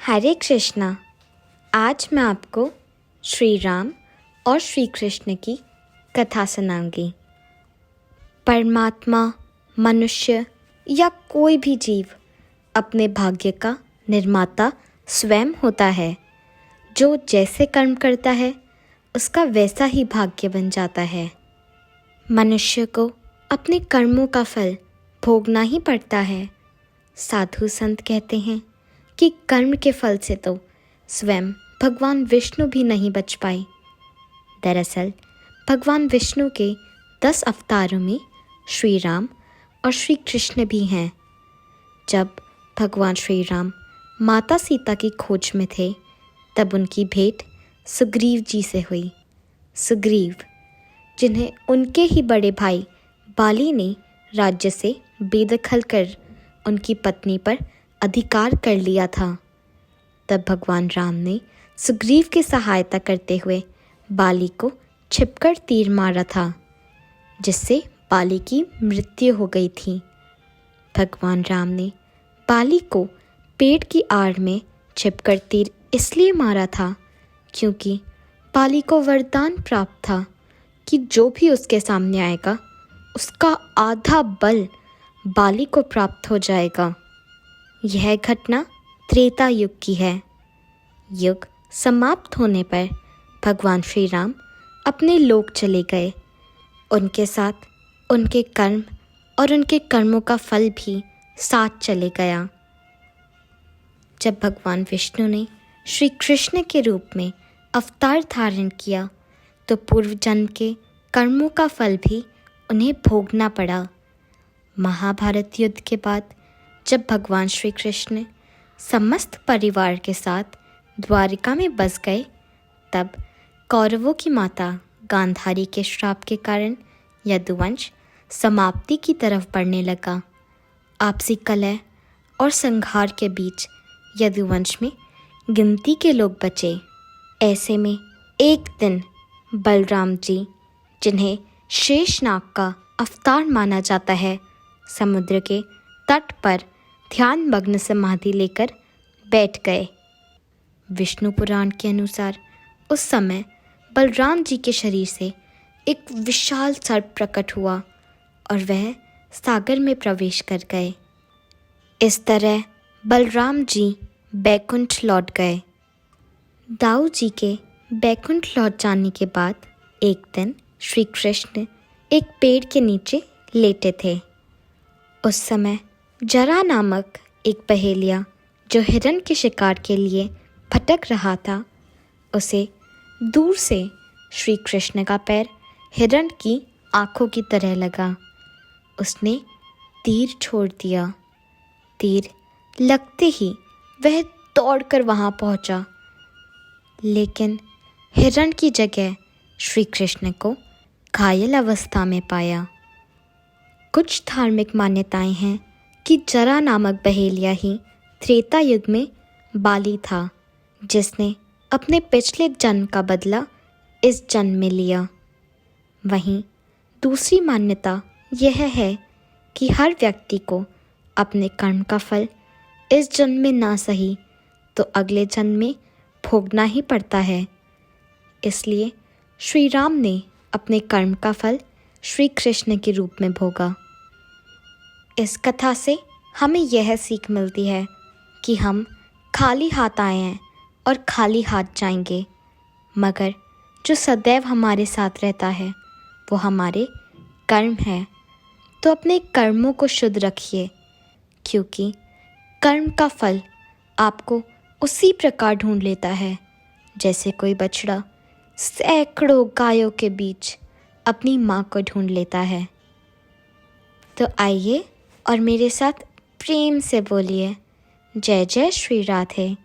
हरे कृष्णा। आज मैं आपको श्री राम और श्री कृष्ण की कथा सुनाऊंगी। परमात्मा, मनुष्य या कोई भी जीव अपने भाग्य का निर्माता स्वयं होता है। जो जैसे कर्म करता है उसका वैसा ही भाग्य बन जाता है। मनुष्य को अपने कर्मों का फल भोगना ही पड़ता है। साधु संत कहते हैं कि कर्म के फल से तो स्वयं भगवान विष्णु भी नहीं बच पाए। दरअसल भगवान विष्णु के 10 अवतारों में श्री राम और श्री कृष्ण भी हैं। जब भगवान श्री राम माता सीता की खोज में थे तब उनकी भेंट सुग्रीव जी से हुई। सुग्रीव, जिन्हें उनके ही बड़े भाई बाली ने राज्य से बेदखल कर उनकी पत्नी पर अधिकार कर लिया था। तब भगवान राम ने सुग्रीव की सहायता करते हुए बाली को छिपकर तीर मारा था, जिससे बाली की मृत्यु हो गई थी। भगवान राम ने बाली को पेड़ की आड़ में छिपकर तीर इसलिए मारा था क्योंकि बाली को वरदान प्राप्त था कि जो भी उसके सामने आएगा उसका आधा बल बाली को प्राप्त हो जाएगा। यह घटना त्रेता युग की है। युग समाप्त होने पर भगवान श्री राम अपने लोक चले गए। उनके साथ उनके कर्म और उनके कर्मों का फल भी साथ चले गया। जब भगवान विष्णु ने श्री कृष्ण के रूप में अवतार धारण किया तो पूर्व जन्म के कर्मों का फल भी उन्हें भोगना पड़ा। महाभारत युद्ध के बाद जब भगवान श्री कृष्ण समस्त परिवार के साथ द्वारिका में बस गए तब कौरवों की माता गांधारी के श्राप के कारण यदुवंश समाप्ति की तरफ बढ़ने लगा। आपसी कलह और संघार के बीच यदुवंश में गिनती के लोग बचे। ऐसे में एक दिन बलराम जी, जिन्हें शेषनाग का अवतार माना जाता है, समुद्र के तट पर ध्यान मग्न समाधि लेकर बैठ गए। विष्णु पुराण के अनुसार उस समय बलराम जी के शरीर से एक विशाल सर्प प्रकट हुआ और वह सागर में प्रवेश कर गए। इस तरह बलराम जी बैकुंठ लौट गए। दाऊ जी के बैकुंठ लौट जाने के बाद एक दिन श्री कृष्ण एक पेड़ के नीचे लेटे थे। उस समय जरा नामक एक पहेलिया जो हिरण के शिकार के लिए भटक रहा था, उसे दूर से श्री कृष्ण का पैर हिरण की आंखों की तरह लगा। उसने तीर छोड़ दिया। तीर लगते ही वह दौड़कर वहां पहुंचा, लेकिन हिरण की जगह श्री कृष्ण को घायल अवस्था में पाया। कुछ धार्मिक मान्यताएं हैं कि जरा नामक बहेलिया ही त्रेता युग में बाली था, जिसने अपने पिछले जन्म का बदला इस जन्म में लिया। वहीं दूसरी मान्यता यह है कि हर व्यक्ति को अपने कर्म का फल इस जन्म में ना सही तो अगले जन्म में भोगना ही पड़ता है। इसलिए श्री राम ने अपने कर्म का फल श्री कृष्ण के रूप में भोगा। इस कथा से हमें यह सीख मिलती है कि हम खाली हाथ आए हैं और खाली हाथ जाएंगे, मगर जो सदैव हमारे साथ रहता है वो हमारे कर्म है। तो अपने कर्मों को शुद्ध रखिए, क्योंकि कर्म का फल आपको उसी प्रकार ढूंढ लेता है जैसे कोई बछड़ा सैकड़ों गायों के बीच अपनी माँ को ढूंढ लेता है। तो आइए और मेरे साथ प्रेम से बोलिए, जय जय श्री राधे।